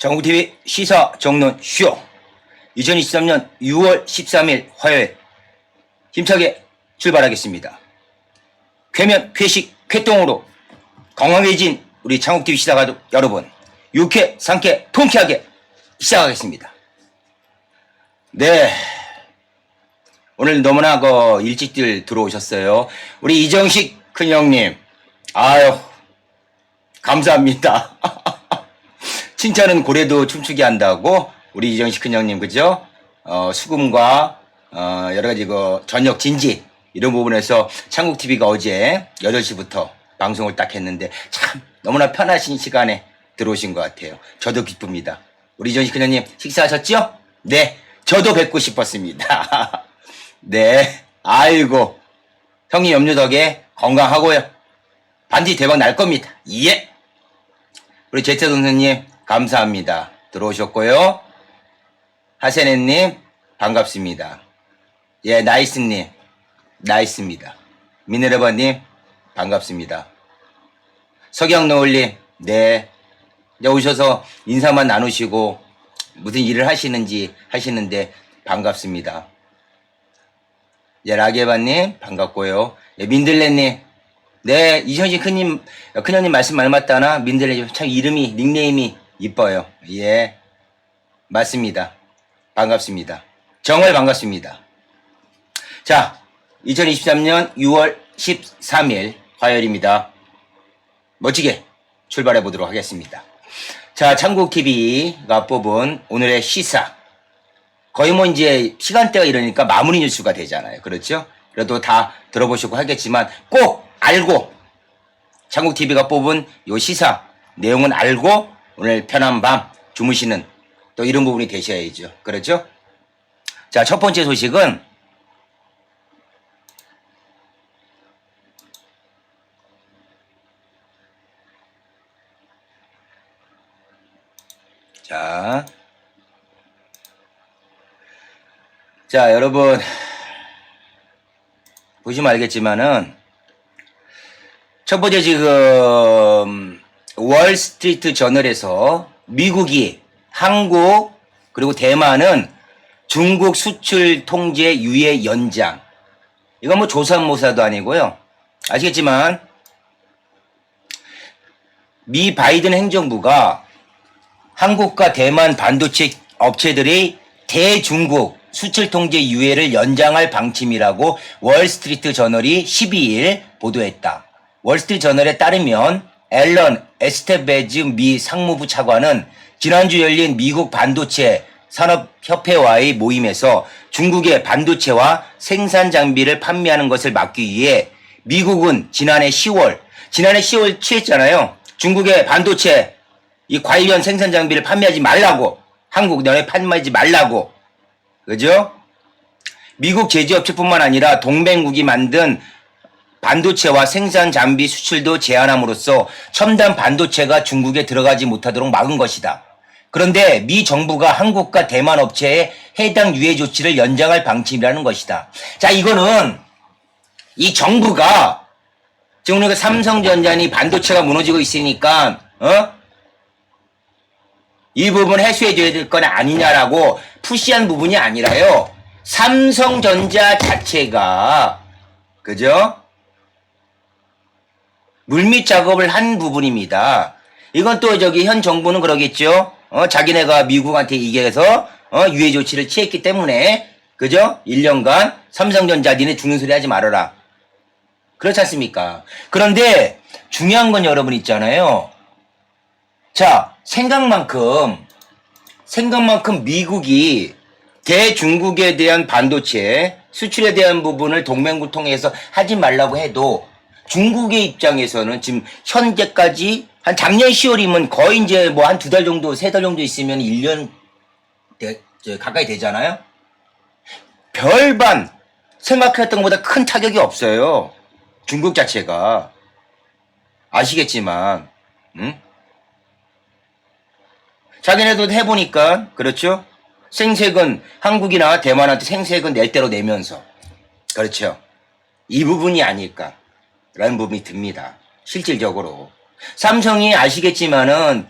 정부TV 시사 정론 쇼 2023년 6월 13일 화요일 힘차게 출발하겠습니다. 쾌면, 쾌식, 쾌똥으로 건강해진 우리 창국TV 시사 가족 여러분, 유쾌, 상쾌, 통쾌하게 시작하겠습니다. 네, 오늘 너무나 일찍들 들어오셨어요. 우리 이정식 큰형님, 아유 감사합니다. 칭찬은 고래도 춤추게 한다고 우리 이정식 큰형님, 그죠? 수금과 여러가지 저녁 진지 이런 부분에서 창국TV가 어제 8시부터 방송을 딱 했는데 참 너무나 편하신 시간에 들어오신 것 같아요. 저도 기쁩니다. 우리 이정식 큰형님 식사하셨죠? 네, 저도 뵙고 싶었습니다. 네, 아이고 형님 염려 덕에 건강하고요. 반드시 대박 날 겁니다. 예. 우리 제태 선생님 감사합니다. 들어오셨고요. 하세네님 반갑습니다. 예, 나이스님 나이스입니다. 미네르바님 반갑습니다. 석양노을님, 네, 이제 오셔서 인사만 나누시고 무슨 일을 하시는데 반갑습니다. 예, 라게바님 반갑고요. 예, 민들레님, 네, 이정식 큰형님 말씀 말 맞다나 민들레 참 이름이 닉네임이 이뻐요. 예, 맞습니다. 반갑습니다. 정말 반갑습니다. 자, 2023년 6월 13일 화요일입니다. 멋지게 출발해 보도록 하겠습니다. 자, 창국TV가 뽑은 오늘의 시사. 거의 이제 시간대가 이러니까 마무리 뉴스가 되잖아요. 그렇죠? 그래도 다 들어보시고 하겠지만 꼭 알고, 창국TV가 뽑은 요 시사 내용은 알고 오늘 편한 밤 주무시는 또 이런 부분이 되셔야죠. 그렇죠? 자, 첫 번째 소식은 자, 여러분 보시면 알겠지만은 첫 번째 지금 월스트리트 저널에서 미국이 한국 그리고 대만은 중국 수출 통제 유예 연장, 이건 조삼모사도 아니고요. 아시겠지만 미 바이든 행정부가 한국과 대만 반도체 업체들의 대중국 수출 통제 유예를 연장할 방침이라고 월스트리트 저널이 12일 보도했다. 월스트리트 저널에 따르면 앨런 에스테베즈 미 상무부 차관은 지난주 열린 미국 반도체 산업협회와의 모임에서 중국의 반도체와 생산 장비를 판매하는 것을 막기 위해 미국은 지난해 10월 취했잖아요. 중국의 반도체 이 관련 생산 장비를 판매하지 말라고, 한국 너네 판매하지 말라고, 그죠? 미국 제조업체뿐만 아니라 동맹국이 만든 반도체와 생산 장비 수출도 제한함으로써 첨단 반도체가 중국에 들어가지 못하도록 막은 것이다. 그런데 미 정부가 한국과 대만 업체에 해당 유예 조치를 연장할 방침이라는 것이다. 자, 이거는 이 정부가 지금 우리가 삼성전자니 반도체가 무너지고 있으니까 이 부분 해소해줘야 될 건 아니냐라고 푸시한 부분이 아니라요. 삼성전자 자체가, 그죠? 물밑 작업을 한 부분입니다. 이건 또 현 정부는 그러겠죠. 자기네가 미국한테 이겨서 유예 조치를 취했기 때문에, 그죠? 1년간 삼성전자 니네 죽는 소리 하지 말아라. 그렇지 않습니까? 그런데 중요한 건 여러분 있잖아요. 자, 생각만큼 미국이 대중국에 대한 반도체 수출에 대한 부분을 동맹국 통해서 하지 말라고 해도 중국의 입장에서는 지금 현재까지 한 작년 10월이면 거의 이제 한 2달 정도, 3달 정도 있으면 1년 가까이 되잖아요. 별반 생각했던 것보다 큰 타격이 없어요. 중국 자체가. 아시겠지만, 자기네도 해보니까, 그렇죠? 생색은 한국이나 대만한테 생색은 낼 대로 내면서, 그렇죠? 이 부분이 아닐까라는 부분이 듭니다. 실질적으로. 삼성이 아시겠지만은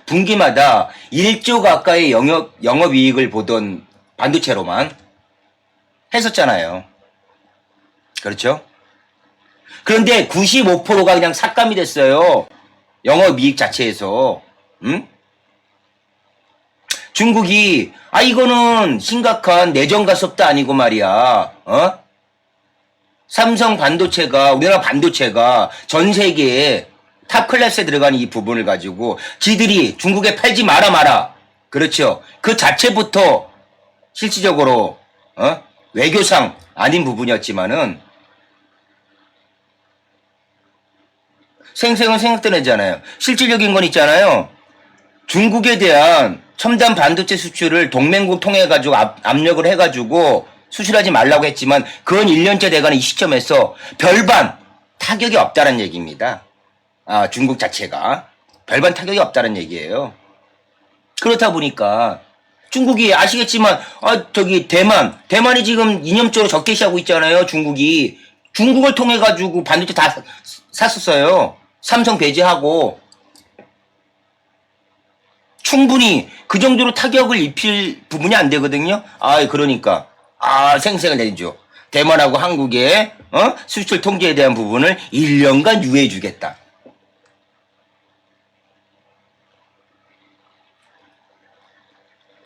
분기마다 1조 가까이 영업이익을 보던 반도체로만 했었잖아요. 그렇죠? 그런데 95%가 그냥 삭감이 됐어요. 영업이익 자체에서. 응? 중국이 이거는 심각한 내정 가섭도 아니고 말이야. 삼성 반도체가 우리나라 반도체가 전 세계에 탑 클래스에 들어가는 이 부분을 가지고 지들이 중국에 팔지 마라. 그렇죠. 그 자체부터 실질적으로 외교상 아닌 부분이었지만은 생생은 생각되잖아요. 실질적인 건 있잖아요. 중국에 대한 첨단 반도체 수출을 동맹국 통해 가지고 압력을 해가지고 수출하지 말라고 했지만 그건 1년째 돼가는 이 시점에서 별반 타격이 없다는 얘기입니다. 중국 자체가 별반 타격이 없다는 얘기예요. 그렇다 보니까 중국이 아시겠지만 대만이 지금 이념적으로 적개시하고 있잖아요. 중국을 통해 가지고 반도체 다 샀었어요. 삼성 배제하고 충분히 그 정도로 타격을 입힐 부분이 안 되거든요. 그러니까 생생을 내죠. 대만하고 한국의 수출 통제에 대한 부분을 1년간 유예해 주겠다.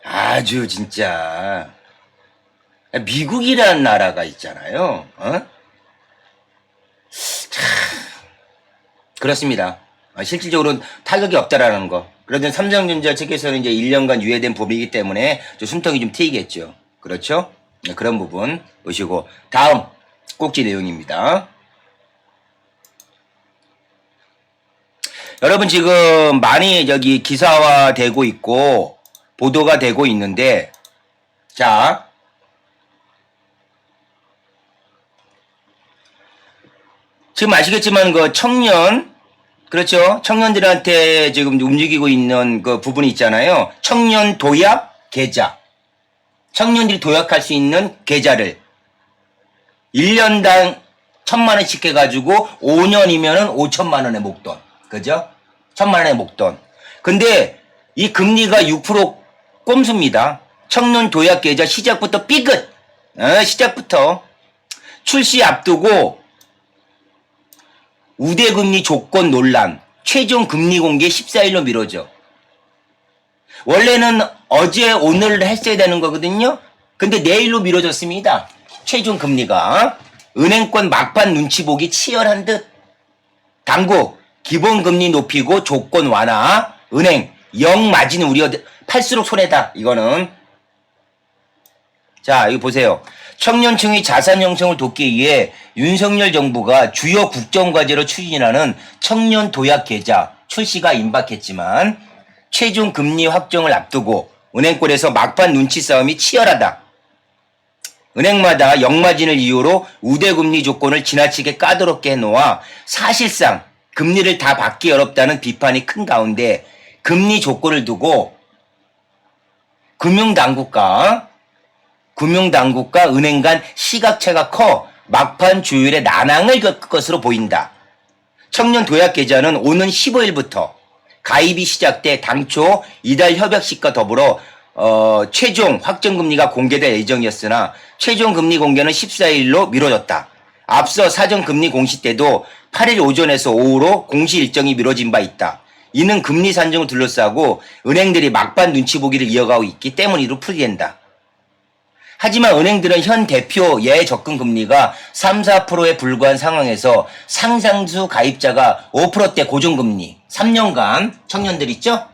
아주 진짜 미국이라는 나라가 있잖아요. 그렇습니다. 실질적으로는 타격이 없다라는 거. 그러든 삼성전자 측에서는 이제 1년간 유예된 법이기 때문에 좀 숨통이 좀 트이겠죠. 그렇죠? 그런 부분 보시고 다음 꼭지 내용입니다. 여러분 지금 많이 여기 기사화되고 있고 보도가 되고 있는데 자 지금 아시겠지만 그 그렇죠? 청년들한테 지금 움직이고 있는 그 부분이 있잖아요. 청년 도약 계좌. 청년들이 도약할 수 있는 계좌를 1년당 1,000만 원씩 해가지고 5년이면은 5천만 원의 목돈. 그죠? 1,000만 원의 목돈. 근데 이 금리가 6% 꼼수입니다. 청년 도약 계좌 시작부터 삐끗. 시작부터 출시 앞두고 우대금리 조건 논란, 최종 금리 공개 14일로 미뤄져. 원래는 어제 오늘 했어야 되는 거거든요. 근데 내일로 미뤄졌습니다. 최종 금리가. 은행권 막판 눈치 보기 치열한 듯. 당국 기본금리 높이고 조건 완화. 은행 영마진 우려 팔수록 손해다. 이거는. 자, 이거 보세요. 청년층의 자산 형성을 돕기 위해 윤석열 정부가 주요 국정과제로 추진하는 청년 도약 계좌 출시가 임박했지만 최종 금리 확정을 앞두고 은행권에서 막판 눈치 싸움이 치열하다. 은행마다 역마진을 이유로 우대금리 조건을 지나치게 까다롭게 해놓아 사실상 금리를 다 받기 어렵다는 비판이 큰 가운데 금리 조건을 두고 금융당국과 은행 간 시각차가 커 막판 조율에 난항을 겪을 것으로 보인다. 청년 도약 계좌는 오는 15일부터 가입이 시작돼 당초 이달 협약식과 더불어 최종 확정금리가 공개될 예정이었으나 최종 금리 공개는 14일로 미뤄졌다. 앞서 사전 금리 공시 때도 8일 오전에서 오후로 공시 일정이 미뤄진 바 있다. 이는 금리 산정을 둘러싸고 은행들이 막판 눈치 보기를 이어가고 있기 때문으로 풀이된다. 하지만 은행들은 현 대표 예외 적금 금리가 3, 4%에 불과한 상황에서 상당수 가입자가 5%대 고정금리 3년간 청년들 있죠?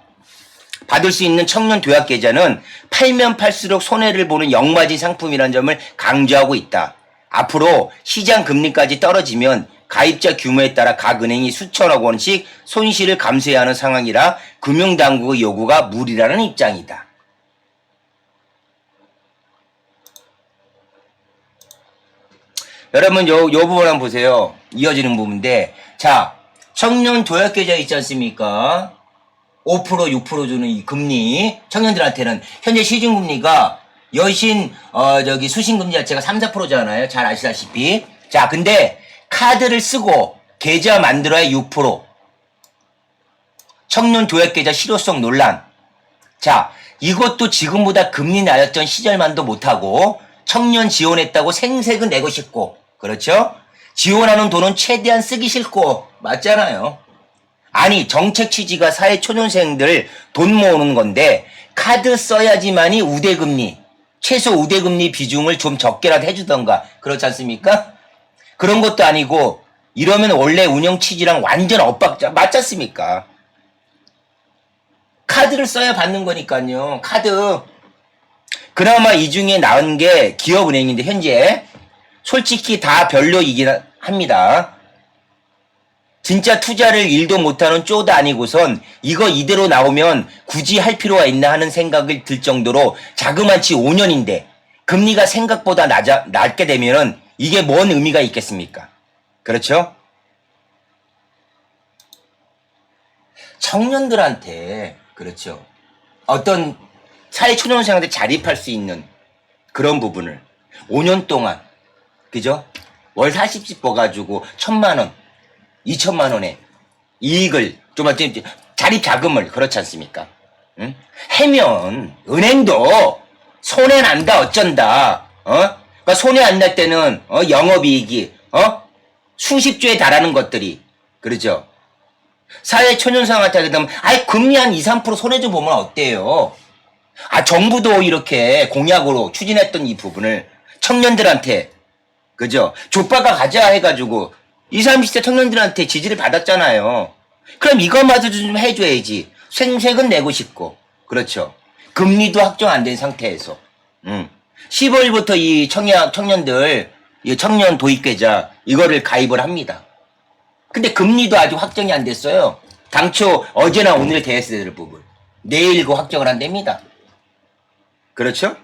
받을 수 있는 청년 도약 계좌는 팔면 팔수록 손해를 보는 역마진 상품이라는 점을 강조하고 있다. 앞으로 시장 금리까지 떨어지면 가입자 규모에 따라 각 은행이 수천억 원씩 손실을 감수해야 하는 상황이라 금융당국의 요구가 무리라는 입장이다. 여러분 요 부분 한번 보세요. 이어지는 부분인데 자 청년 도약계좌 있지 않습니까? 5% 6% 주는 이 금리 청년들한테는 현재 시중금리가 여신 수신금리 자체가 3, 4%잖아요. 잘 아시다시피. 자 근데 카드를 쓰고 계좌 만들어야 6%. 청년 도약계좌 실효성 논란. 자, 이것도 지금보다 금리 낮았던 시절만도 못하고 청년 지원했다고 생색은 내고 싶고, 그렇죠? 지원하는 돈은 최대한 쓰기 싫고, 맞잖아요. 아니, 정책 취지가 사회 초년생들 돈 모으는 건데 카드 써야지만이 우대금리, 최소 우대금리 비중을 좀 적게라도 해주던가, 그렇지 않습니까? 그런 것도 아니고 이러면 원래 운영 취지랑 완전 엇박자, 맞지 않습니까? 카드를 써야 받는 거니까요. 카드. 그나마 이 중에 나은 게 기업은행인데 현재 솔직히 다 별로이긴 합니다. 진짜 투자를 일도 못하는 쪼도 아니고선 이거 이대로 나오면 굳이 할 필요가 있나 하는 생각을 들 정도로 자그마치 5년인데 금리가 생각보다 낮게 되면은 이게 뭔 의미가 있겠습니까? 그렇죠? 청년들한테, 그렇죠, 어떤 사회초년생한테 자립할 수 있는 그런 부분을 5년 동안, 그죠? 월 40씩 버가지고 1,000만 원, 2천만 원의 이익을 좀 자립 자금을, 그렇지 않습니까? 응? 해면 은행도 손해 난다 어쩐다. 그러니까 손해 안 날 때는 영업이익이 수십조에 달하는 것들이, 그렇죠? 사회 초년생한테 하게 되면 아이 금리 한 2, 3% 손해 좀 보면 어때요? 아, 정부도 이렇게 공약으로 추진했던 이 부분을 청년들한테, 그죠? 족바가 가자 해가지고 20, 30대 청년들한테 지지를 받았잖아요. 그럼 이것마저 좀 해줘야지. 생색은 내고 싶고, 그렇죠? 금리도 확정 안 된 상태에서 15일부터 이 청년들, 이 청년 도입계좌 이거를 가입을 합니다. 근데 금리도 아직 확정이 안 됐어요. 당초 어제나 오늘 대했어야 될 부분. 내일 그 확정을 한답니다. 그렇죠?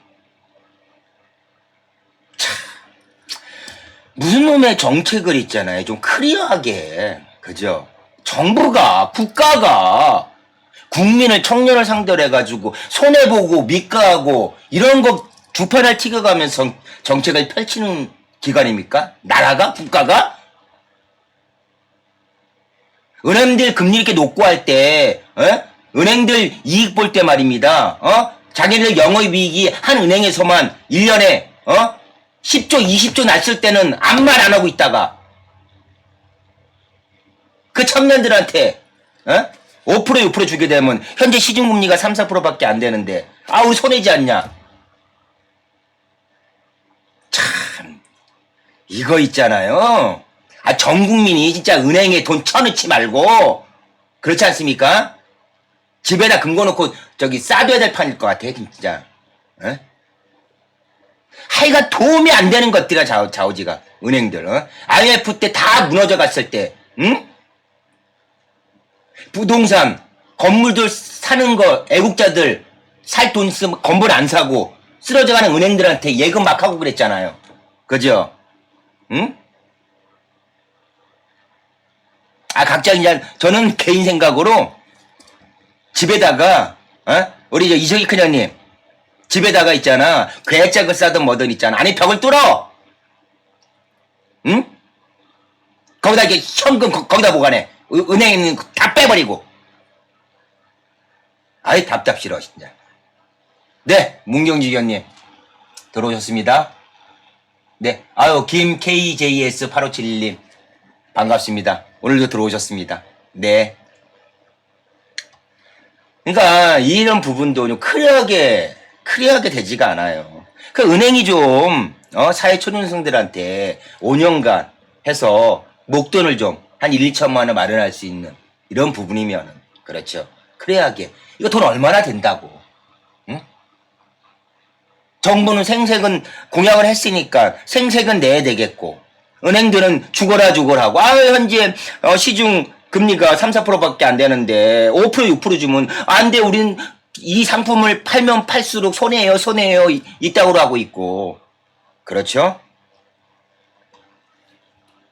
참, 무슨 놈의 정책을 있잖아요. 좀 클리어하게. 그죠? 정부가, 국가가 국민을, 청년을 상대로 해가지고 손해보고 밑가하고 이런 거 두 판을 튀겨가면서 정책을 펼치는 기관입니까? 나라가? 국가가? 은행들 금리 이렇게 높고 할 때, 은행들 이익 볼 때 말입니다. 자기들 영업이익이 한 은행에서만 1년에 10조, 20조 났을 때는 아무 말 안 하고 있다가 그 청년들한테 5% 6% 주게 되면 현재 시중금리가 3, 4%밖에 안 되는데 아, 우리 손해지 않냐. 참, 이거 있잖아요. 아, 전 국민이 진짜 은행에 돈 쳐넣지 말고, 그렇지 않습니까? 집에다 금고 놓고 저기 싸둬야 될 판일 것 같아, 진짜. 하여간 도움이 안 되는 것들이야, 좌우지가. 은행들. IMF 때 다 무너져 갔을 때, 응? 부동산, 건물들 사는 거, 애국자들 살 돈 있으면 건물 안 사고 쓰러져가는 은행들한테 예금 막 하고 그랬잖아요. 그죠? 응? 아, 각자 이제 저는 개인 생각으로 집에다가 우리 저 이석희 큰형님 집에다가 있잖아, 괴짝을 싸든 뭐든 있잖아, 안에 벽을 뚫어. 응? 거기다 이렇게 현금 거기다 보관해. 은행에 있는 거 다 빼버리고. 아이 답답 싫어 진짜. 네, 문경지 의원님 들어오셨습니다. 네, 아유 김 KJS 8571님 반갑습니다. 오늘도 들어오셨습니다. 네. 그러니까 이런 부분도 좀 클리어하게 되지가 않아요. 그 은행이 좀 사회 초년생들한테 5년간 해서 목돈을 좀 한 1, 2천만 원 마련할 수 있는 이런 부분이면은, 그렇죠, 클리어하게. 이거 돈 얼마나 된다고. 응? 정부는 생색은 공약을 했으니까 생색은 내야 되겠고, 은행들은 죽어라 하고, 아, 현재 시중 금리가 3, 4%밖에 안 되는데 5%, 6% 주면 안 돼. 우린 이 상품을 팔면 팔수록 손해예요 있다고 하고 있고. 그렇죠?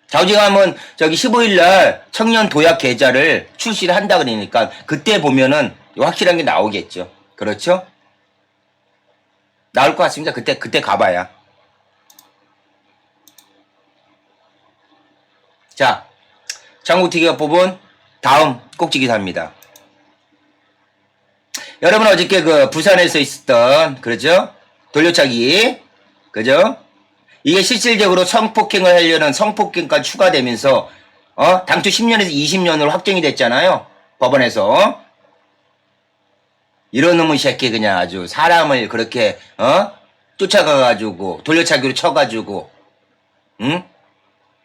좌우지가 하면 저기 15일날 청년 도약 계좌를 출시를 한다 그러니까 그때 보면은 확실한 게 나오겠죠. 그렇죠? 나올 것 같습니다. 그때 가봐야. 자, 장구TV가 뽑은 다음 꼭지기사입니다. 여러분 어저께 그 부산에서 있었던, 그렇죠? 돌려차기. 그죠? 이게 실질적으로 성폭행을 하려는 성폭행까지 추가되면서, 당초 10년에서 20년으로 확정이 됐잖아요. 법원에서. 이런 놈의 새끼 그냥 아주 사람을 그렇게, 쫓아가가지고, 돌려차기로 쳐가지고, 응?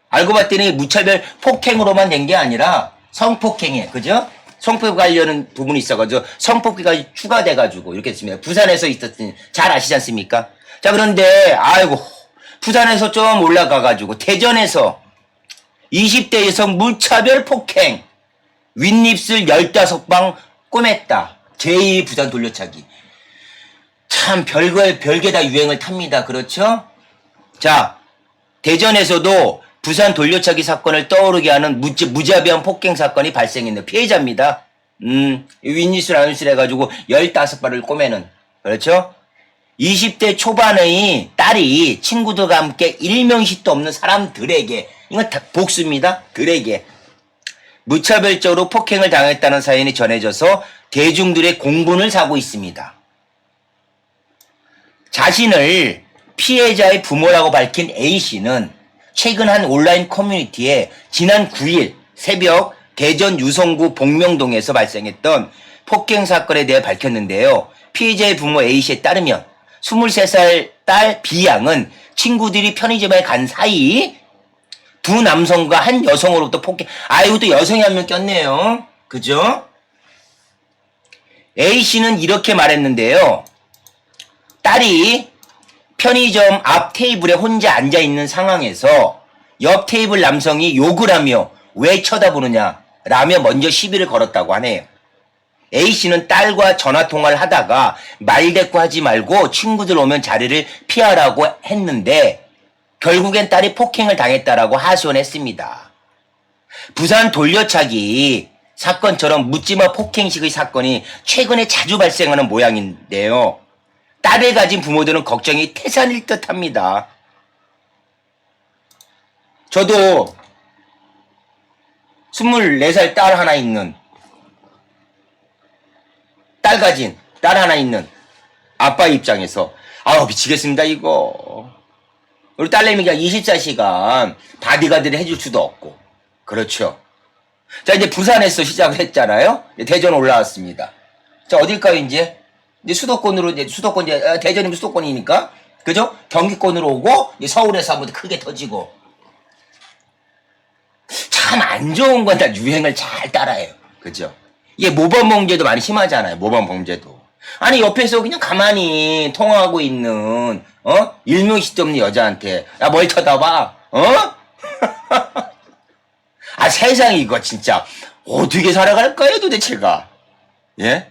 알고 봤더니 무차별 폭행으로만 된 게 아니라 성폭행에, 그죠? 성폭행 관련한 부분이 있어가지고 성폭행까지 추가돼가지고 이렇게 됐습니다. 부산에서 있었더니 잘 아시지 않습니까? 자, 그런데 아이고 부산에서 좀 올라가가지고 대전에서 20대 여성 무차별 폭행 윗입술 15방 꼬맸다. 제2 부산 돌려차기. 참 별게 다 유행을 탑니다. 그렇죠? 자, 대전에서도 부산 돌려차기 사건을 떠오르게 하는 무자비한 폭행 사건이 발생했네요. 피해자입니다. 윗입술 안입술 해가지고 15발을 꼬매는. 그렇죠? 20대 초반의 딸이 친구들과 함께 일명식도 없는 사람들에게, 이건 다 복수입니다. 들에게 무차별적으로 폭행을 당했다는 사연이 전해져서 대중들의 공분을 사고 있습니다. 자신을 피해자의 부모라고 밝힌 A씨는 최근 한 온라인 커뮤니티에 지난 9일 새벽 대전 유성구 복명동에서 발생했던 폭행 사건에 대해 밝혔는데요. 피해자의 부모 A씨에 따르면 23살 딸 B양은 친구들이 편의점에 간 사이 두 남성과 한 여성으로부터 폭행, 아이고 또 여성이 한 명 꼈네요. 그죠? A씨는 이렇게 말했는데요. 딸이 편의점 앞 테이블에 혼자 앉아있는 상황에서 옆 테이블 남성이 욕을 하며 왜 쳐다보느냐 라며 먼저 시비를 걸었다고 하네요. A씨는 딸과 전화통화를 하다가 말대꾸하지 말고 친구들 오면 자리를 피하라고 했는데 결국엔 딸이 폭행을 당했다라고 하소연했습니다. 부산 돌려차기 사건처럼 묻지마 폭행식의 사건이 최근에 자주 발생하는 모양인데요. 딸을 가진 부모들은 걱정이 태산일 듯합니다. 저도 24살 딸 하나 있는, 딸 하나 있는 아빠 입장에서 미치겠습니다 이거. 우리 딸내미가 24시간 바디가드를 해줄 수도 없고. 그렇죠. 자, 이제 부산에서 시작을 했잖아요. 대전 올라왔습니다. 자, 어딜까요 이제 수도권으로, 대전이면 수도권이니까, 그죠? 경기권으로 오고, 이제 서울에서 한번 크게 터지고. 참 안 좋은 건 다 유행을 잘 따라해요. 그죠? 이게 모범 범죄도 많이 심하잖아요. 모범 범죄도. 아니, 옆에서 그냥 가만히 통화하고 있는, 일명식도 없는 여자한테, 야, 뭘 쳐다봐? 세상에 이거 진짜, 어떻게 살아갈까요, 도대체가? 예?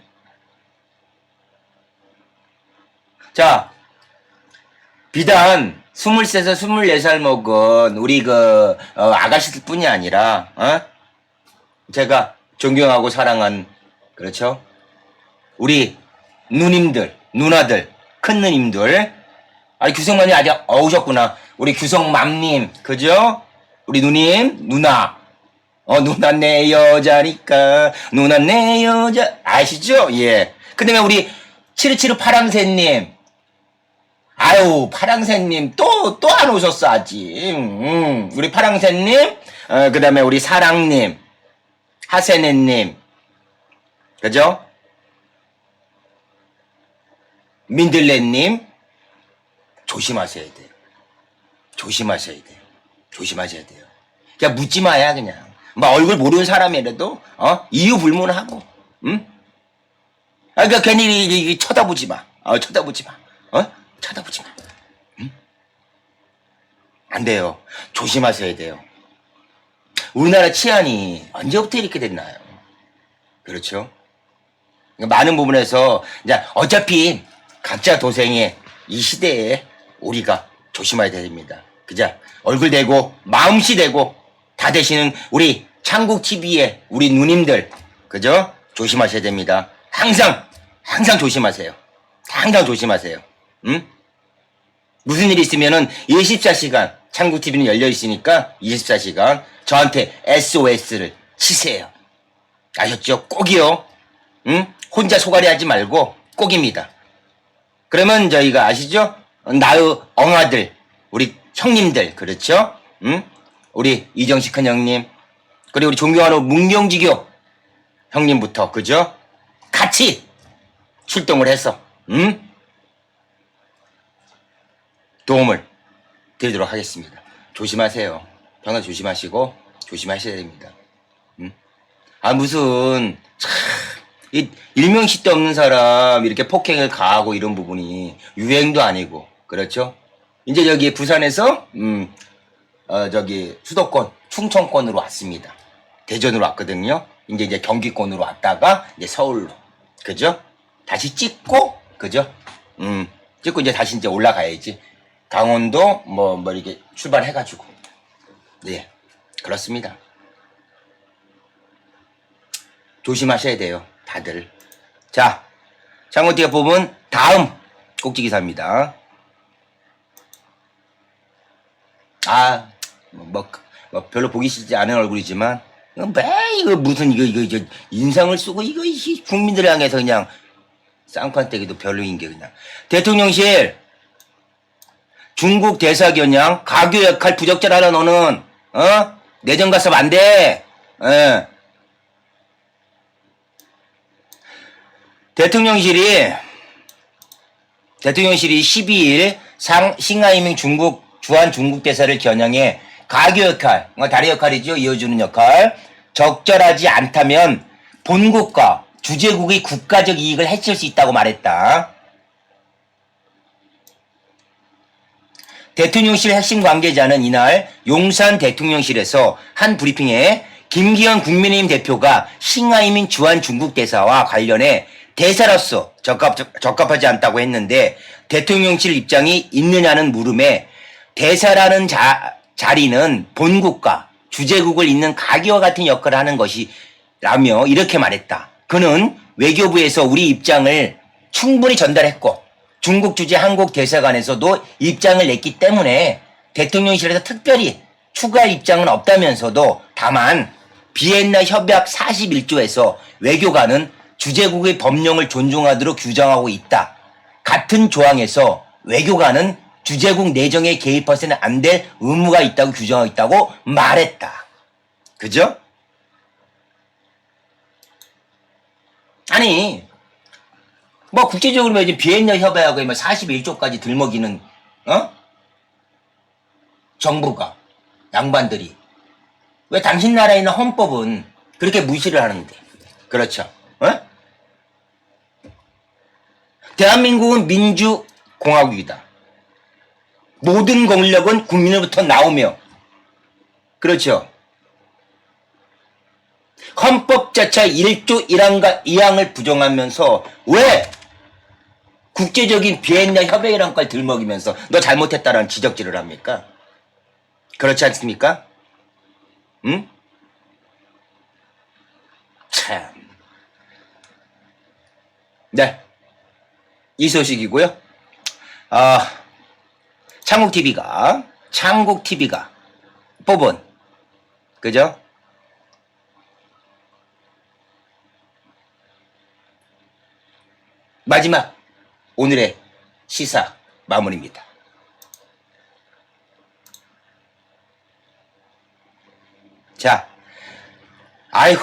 자, 비단 23살, 24살 먹은 우리 아가씨들 뿐이 아니라, 제가 존경하고 사랑한, 그렇죠? 우리 누님들, 누나들, 큰 누님들. 규성맘이 아직 오셨구나. 우리 규성맘님, 그죠? 우리 누님, 누나. 누나 내 여자니까, 누나 내 여자. 아시죠? 예. 그 다음에 우리 727 파랑새님. 파랑새님, 또 안 오셨어, 아직. 우리 파랑새님, 그 다음에 우리 사랑님, 하세네님, 그죠? 민들레님, 조심하셔야 돼요. 조심하셔야 돼요. 조심하셔야 돼요. 그냥 묻지 마야, 그냥. 얼굴 모르는 사람이라도, 이유 불문하고, 응? 그러니까 괜히 쳐다보지 마. 쳐다보지 마. 쳐다보지 마. 응? 안 돼요. 조심하셔야 돼요. 우리나라 치안이 언제부터 이렇게 됐나요? 그렇죠? 많은 부분에서, 이제 어차피 각자 도생에 이 시대에 우리가 조심해야 됩니다. 그죠? 얼굴 대고, 마음씨 대고, 다 되시는 우리 창국TV의 우리 누님들, 그죠? 조심하셔야 됩니다. 항상 조심하세요. 항상 조심하세요. 응? 무슨 일이 있으면은 24시간 창국TV는 열려 있으니까 24시간 저한테 SOS를 치세요. 아셨죠? 꼭이요. 응? 혼자 소갈이 하지 말고 꼭입니다. 그러면 저희가 아시죠? 나의 엉아들, 우리 형님들, 그렇죠? 응? 우리 이정식 큰 형님, 그리고 우리 존경하는 문경지교 형님부터, 그죠? 같이 출동을 해서, 응? 도움을 드리도록 하겠습니다. 조심하세요. 평소 조심하시고, 조심하셔야 됩니다. 응? 아, 무슨, 참, 일명식도 없는 사람, 이렇게 폭행을 가하고 이런 부분이 유행도 아니고, 그렇죠? 이제 여기 부산에서, 저기 수도권, 충청권으로 왔습니다. 대전으로 왔거든요. 이제 경기권으로 왔다가, 이제 서울로. 그죠? 다시 찍고, 그죠? 찍고 이제 다시 이제 올라가야지. 강원도, 이렇게 출발해가지고. 네. 그렇습니다. 조심하셔야 돼요. 다들. 자, 창고티가 뽑은 다음 꼭지기사입니다. 아, 별로 보기 싫지 않은 얼굴이지만, 이거 무슨, 이거, 인상을 쓰고, 이거, 국민들을 향해서 그냥, 쌍판떼기도 별로인 게 그냥. 대통령실, 중국 대사견양, 가교 역할 부적절하다, 너는, 내정 가서 안 돼. 대통령실이 12일 싱하이밍 주한 중국 대사를 겨냥해 가교 역할, 다리 역할이죠. 이어주는 역할. 적절하지 않다면 본국과 주재국의 국가적 이익을 해칠 수 있다고 말했다. 대통령실 핵심 관계자는 이날 용산 대통령실에서 한 브리핑에 김기현 국민의힘 대표가 싱하이밍 주한 중국 대사와 관련해 대사로서 적합하지 않다고 했는데 대통령실 입장이 있느냐는 물음에 대사라는 자리는 본국과 주재국을 잇는 가기와 같은 역할을 하는 것이라며 이렇게 말했다. 그는 외교부에서 우리 입장을 충분히 전달했고 중국 주재 한국 대사관에서도 입장을 냈기 때문에 대통령실에서 특별히 추가할 입장은 없다면서도 다만 비엔나 협약 41조에서 외교관은 주재국의 법령을 존중하도록 규정하고 있다. 같은 조항에서 외교관은 주재국 내정에 개입해서는 안 될 의무가 있다고 규정하고 있다고 말했다. 그죠? 아니, 국제적으로 이제 비엔나 협약하고 41조까지 들먹이는, 정부가, 양반들이. 왜 당신 나라에 있는 헌법은 그렇게 무시를 하는데. 그렇죠. 대한민국은 민주공화국이다. 모든 권력은 국민으로부터 나오며, 그렇죠. 헌법 자체 1조 1항과 2항을 부정하면서 왜 국제적인 비엔나 협약이란 걸 들먹이면서 너 잘못했다라는 지적질을 합니까? 그렇지 않습니까? 응? 참. 네. 이 소식이고요. 창국TV가 뽑은, 그죠? 마지막, 오늘의 시사 마무리입니다. 자, 아이고,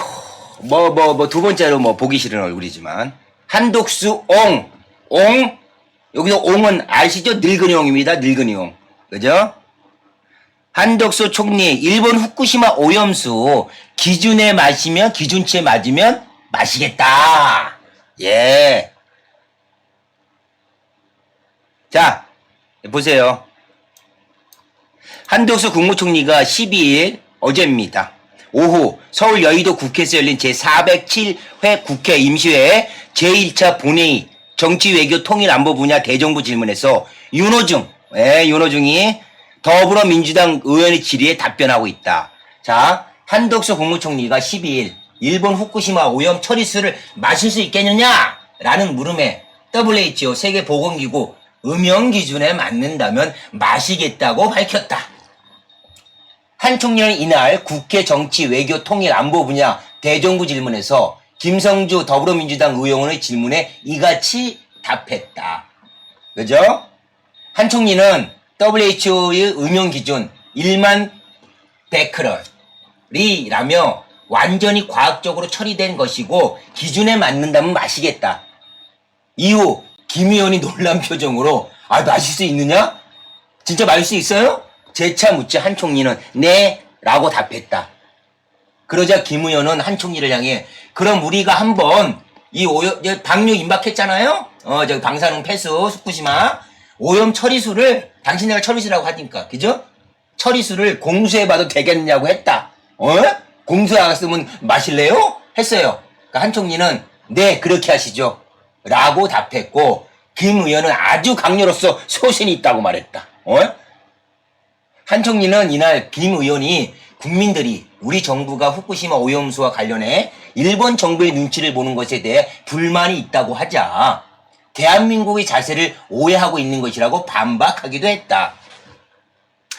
두 번째로 보기 싫은 얼굴이지만, 한독수 옹, 여기서 옹은 아시죠? 늙은이 옹입니다. 늙은이 옹. 그죠? 한독수 총리, 일본 후쿠시마 오염수, 기준치에 맞으면 마시겠다. 예. 자, 보세요. 한독수 국무총리가 12일, 어제입니다. 오후 서울 여의도 국회에서 열린 제407회 국회 임시회 제1차 본회의 정치외교 통일안보 분야 대정부 질문에서 윤호중이 더불어민주당 의원의 질의에 답변하고 있다. 자, 한독수 국무총리가 12일 일본 후쿠시마 오염 처리수를 마실 수 있겠느냐? 라는 물음에 WHO 세계보건기구 음영 기준에 맞는다면 마시겠다고 밝혔다. 한 총리는 이날 국회 정치 외교 통일 안보 분야 대정부 질문에서 김성주 더불어민주당 의원의 질문에 이같이 답했다. 그죠? 한 총리는 WHO의 음용 기준 1만 베크럴이라며 완전히 과학적으로 처리된 것이고 기준에 맞는다면 마시겠다. 이후 김 의원이 놀란 표정으로 마실 수 있느냐? 진짜 마실 수 있어요? 재차 묻자 한 총리는 네 라고 답했다. 그러자 김 의원은 한 총리를 향해 그럼 우리가 한번 이 오염 방류 임박했잖아요. 저기 방사능 폐수 후쿠시마 오염 처리수를 당신네가 처리수라고 하니까 그죠? 처리수를 공수해봐도 되겠냐고 했다. 공수해봤으면 마실래요? 했어요. 그러니까 한 총리는 네 그렇게 하시죠. 라고 답했고 김 의원은 아주 강렬로서 소신이 있다고 말했다. 한 총리는 이날 김 의원이 국민들이 우리 정부가 후쿠시마 오염수와 관련해 일본 정부의 눈치를 보는 것에 대해 불만이 있다고 하자 대한민국의 자세를 오해하고 있는 것이라고 반박하기도 했다.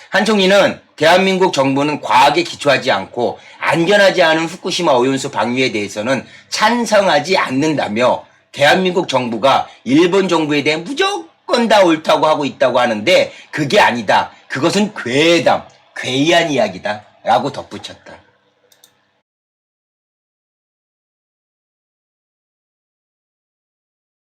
한 총리는 대한민국 정부는 과학에 기초하지 않고 안전하지 않은 후쿠시마 오염수 방류에 대해서는 찬성하지 않는다며 대한민국 정부가 일본 정부에 대해 무조건 다 옳다고 하고 있다고 하는데 그게 아니다. 그것은 괴담, 괴이한 이야기다. 라고 덧붙였다.